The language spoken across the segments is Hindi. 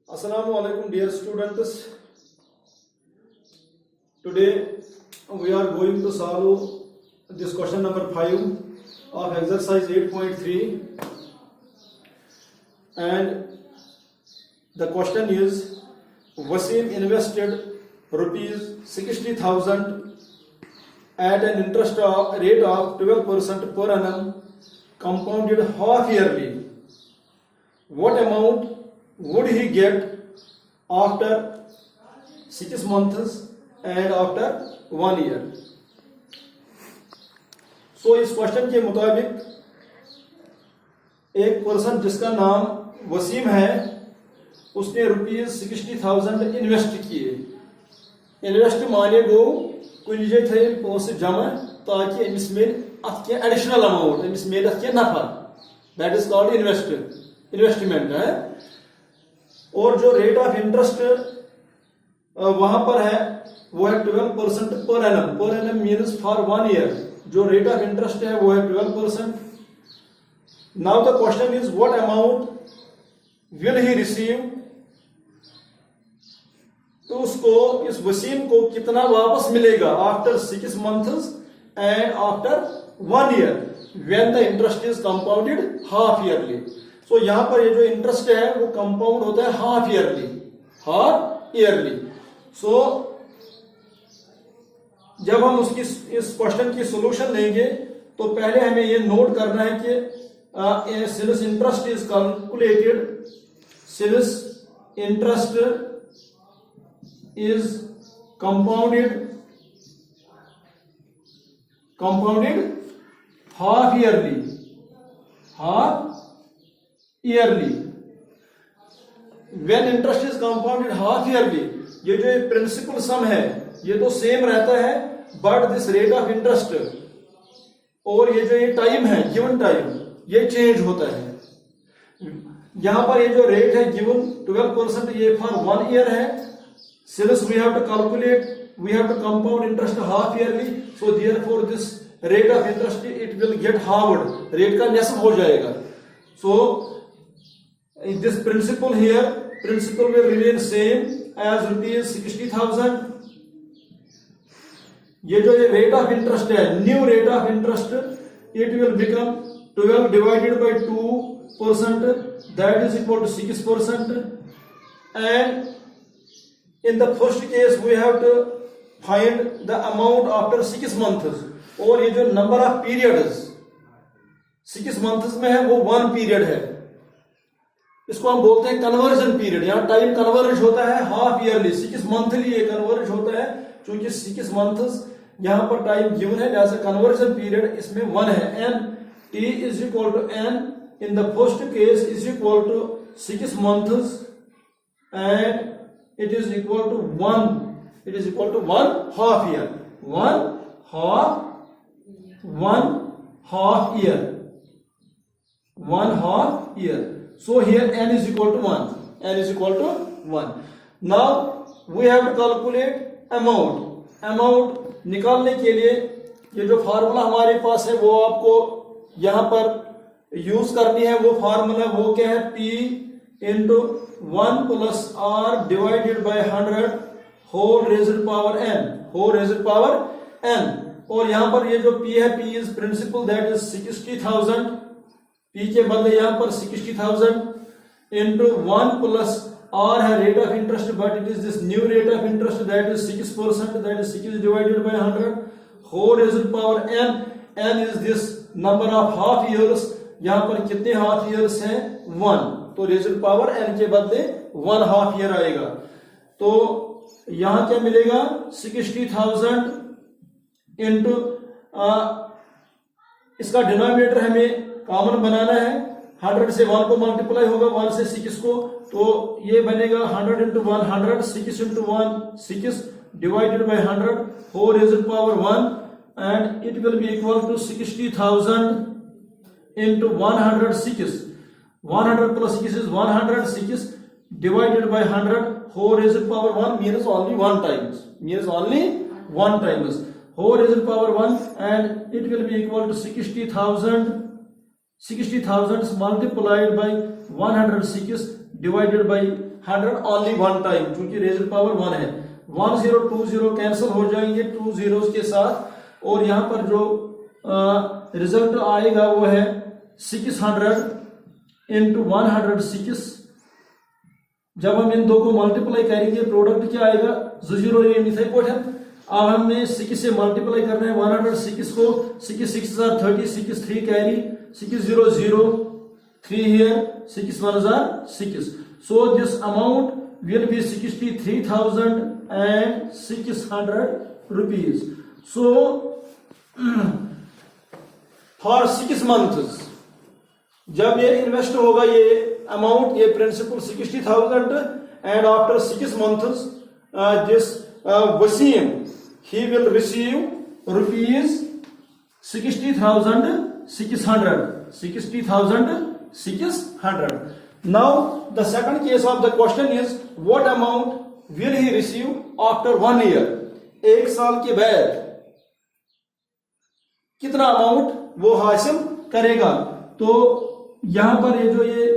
Assalamu alaikum dear students. Today we are going to solve this question number 5 of exercise 8.3, and the question is Wasim invested rupees 60,000 at an interest rate of 12% per annum compounded half yearly. What amount would he get after 6 months and after 1 year? So इस क्वेश्चन के मुताबिक एक पर्सन जिसका नाम वसीम है उसने ₹60,000 इन्वेस्ट किए. इन्वेस्ट माने गो कुछ जाए थे पोस जमा ताकि अमिस मिल अत के एडिशनल अमाउंट अमिस मिल अत के नफा. दैट इज कॉल्ड इन्वेस्टमेंट है. और जो रेट ऑफ इंटरेस्ट वहां पर है वो है 12% पर एनम. पर एनम मीन्स फॉर 1 ईयर. जो रेट ऑफ इंटरेस्ट है वो है 12%. Now the question is what amount will he receive. तो उसको इस वसीम को कितना वापस मिलेगा after 6 months and after 1 year when the interest is compounded half yearly. So यहां पर ये जो इंटरेस्ट है वो कंपाउंड होता है हाफ ईयरली. सो जब हम उसकी इस क्वेश्चन की सॉल्यूशन लेंगे तो पहले हमें ये नोट करना है कि since interest is calculated, since interest is compounded half yearly. When interest is compounded half yearly, ये जो प्रिंसिपल सम है ये तो सेम रहता है, but this rate of interest और ये जो ये टाइम है गिवन टाइम ये चेंज होता है. यहां पर ये जो रेट है गिवन 12% ये फॉर 1 ईयर है. Since we have to calculate, we have to compound interest half yearly. So therefore this rate of interest it will get hard. Rate का नेस्फ हो जाएगा. सो this principle will remain same as ₹60,000. ये जो ये rate of interest है, new rate of interest, it will become 12 divided by 2%, that is equal to 6%. And in the first case we have to find the amount after 6 months. और ये जो number of periods 6 months में है वो 1 period है. इसको हम बोलते हैं कन्वर्जन पीरियड. यहाँ टाइम कन्वर्ज होता है हाफ ईयरली. 6 मंथली ये कन्वर्ज होता है क्योंकि 6 मंथ्स यहाँ पर टाइम गिवन है, लिहाजा कन्वर्जन पीरियड इसमें 1 है. N T is equal to N in the first case is equal to 6 months and it is equal to 1 half year. 1 half year. So here n is equal to 1. Now we have to calculate amount निकालने के लिए ये जो फार्मूला हमारे पास है वो आपको यहां पर यूज करनी है. वो फार्मूला वो क्या है, P into 1 plus R divided by 100 whole raised power n. और यहां पर ये जो P है, P is principal, that is 60,000. P के बदले यहां पर 60,000 इंटू 1 प्लस R है rate of interest, but it is this new rate of interest that is 6%, that is 6 divided by 100 whole raised power n. n is this number of half years. यहां पर कितने हाफ ईयर्स हैं, 1. तो रेज्ड पावर n के बदले 1 हाफ ईयर आएगा. तो यहां क्या मिलेगा, 60,000 इंटू इसका डिनोमिनेटर हमें कॉमन बनाना है. 100 से 1 को मल्टीप्लाई होगा, 1 से 6 को, तो ये बनेगा 100 into 100, 6 into 1 6 divided by 100 whole raised power 1 and it will be equal to 60,000 into 106. 100 plus 6 is 106 divided by 100 whole raised power 1 means only one times whole raised power 1 and it will be equal to 60,000 multiplied by 106, divided by 100 only one time, क्योंकि रेजड पावर 1 है। 1020 कैंसिल हो जाएंगे 2 zeros के साथ, और यहां पर जो रिजल्ट आएगा वो है 600 इंटू 106। जब हम इन दो को मल्टीप्लाई करेंगे प्रोडक्ट क्या आएगा, 0 इथे पे। अब हमने 6 से मल्टीप्लाई करना है 106 को, 6 6 30, 6 3 carry, 6 0 0 3 here, 6 1 6। So this amount will be 63,600 rupees. So for 6 months जब ये इन्वेस्ट होगा ये अमाउंट, ये principal 60,000, and after 6 months this Wasim he will receive rupees 60,600. Now the second case of the question is what amount will he receive after 1 year? एक साल के बाद कितना अमाउंट वो हासिल करेगा। तो यहां पर ये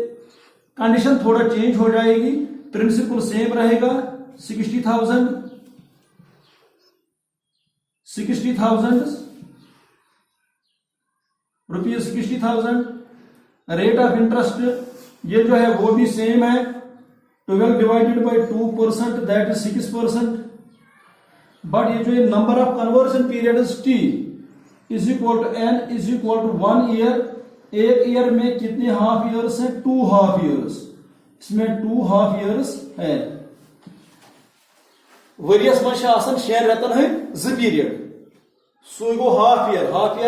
कंडीशन थोड़ा चेंज हो जाएगी, प्रिंसिपल सेम रहेगा 60,000 रुपीज 60,000। रेट ऑफ इंटरेस्ट ये जो है वो भी सेम है, 12 divided by 2% that is 6%। But ये जो number of conversion period T is equal to N is equal to 1 year. एक ईयर में कितने हाफ ईयर्स है, 2 हाफ ईयर्स, इसमें 2 हाफ ईयर्स है। वरियस में शेन रेतन है 2 period, so go half year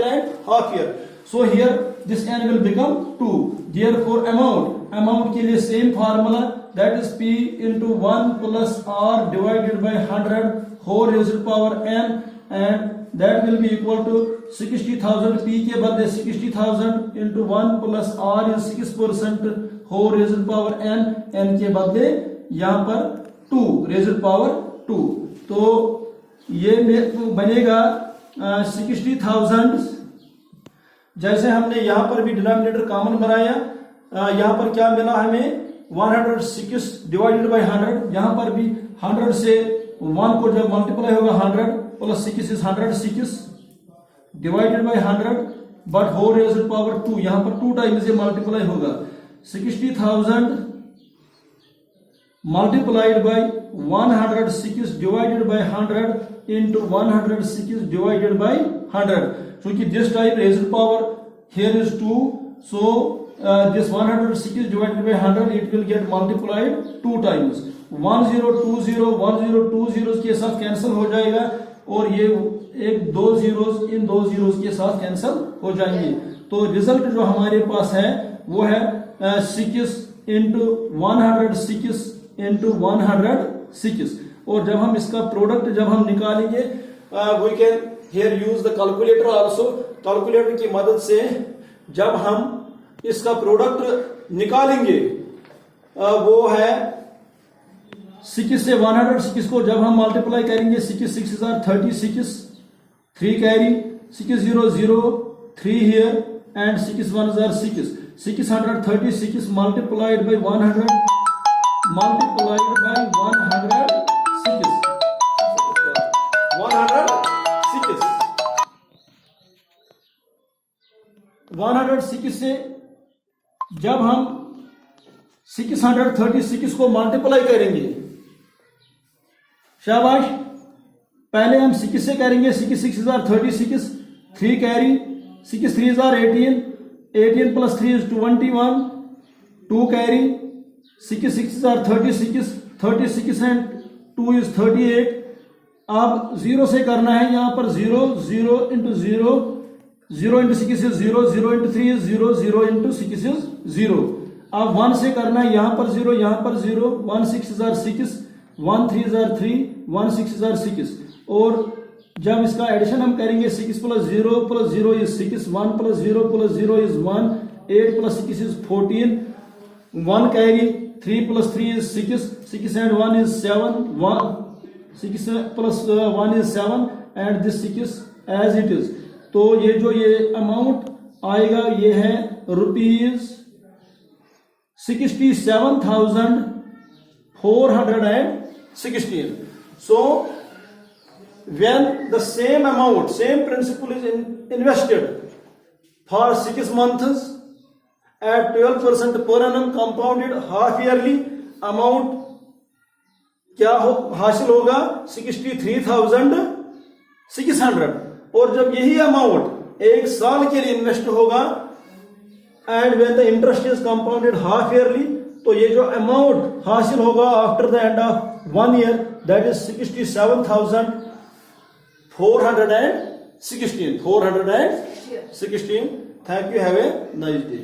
and half year. So here this n will become 2. Therefore amount के लिए same formula, that is p into 1 plus r divided by 100 whole raised power n, and that will be equal to 60,000। p के बदले 60,000 into 1 plus r is 6% whole raised power n, n के बदले यहां पर 2 raised power 2। तो ये बनेगा 60,000। जैसे हमने यहां पर भी डिनोमिनेटर कॉमन बनाया, यहां पर क्या मिला हमें 106 डिवाइडेड बाय 100। यहां पर भी 100 से 1 को जब मल्टीप्लाई होगा 100 plus 6 is 106 divided by 100, but whole raised power 2, यहां पर 2 टाइम्स ये मल्टीप्लाई होगा। 60,000 multiplied by 106 divided by 100 into 106 divided by 100. So this type raised power here is 2. So this 106 divided by 100 it will get multiplied 2 times. 1020 के साथ कैंसिल हो जाएगा, और ये एक 2 zeros इन 2 zeros के साथ कैंसिल हो जाएंगे। तो रिजल्ट जो हमारे पास है वो है 6 into 106 into 106। और जब हम इसका प्रोडक्ट जब हम निकालेंगे we can here use the calculator also. Calculator की मदद से जब हम इसका प्रोडक्ट निकालेंगे वो है 6 से 106 को जब हम मल्टीप्लाई करेंगे 6 6 36, 3 carry, 6 0 0 3 here and 6 1 6। 636 multiplied by 100 multiplied by 106 से जब हम 636 को मल्टीप्लाई करेंगे, शाबाश, पहले हम 6 से करेंगे, 6 6 36, 3 carry, 6 3 18, 18 plus 3 is 21, 2 carry, 6 6 36 and 2 is 38। अब 0 से करना है, यहां पर 0 0 into 0, 0 into 6 is 0, 0 into 3 is 0, 0 into 6 is 0। अब 1 से करना है, यहां पर 0, यहां पर 0, 1 6 6, 1 3 3, 1 6 6। और जब इसका एडिशन हम करेंगे 6 plus 0 is 6, 1 plus 0 is 1, 8 plus 6 is 14, 1 carry, 3 plus 3 is 6, 6 and 1 is 7, 6 plus 1 is 7 and this 6 as it is। तो ये जो ये अमाउंट आएगा ये है 67,416. So when the same amount, same principal is invested for 6 months at 12% per annum compounded half yearly, amount क्या हासिल होगा 63,600. और जब यही अमाउंट 1 साल के लिए इन्वेस्ट होगा and when the interest is compounded half yearly, तो ये जो अमाउंट हासिल होगा after the end of 1 year that is 67,416. Thank you. Have a nice day.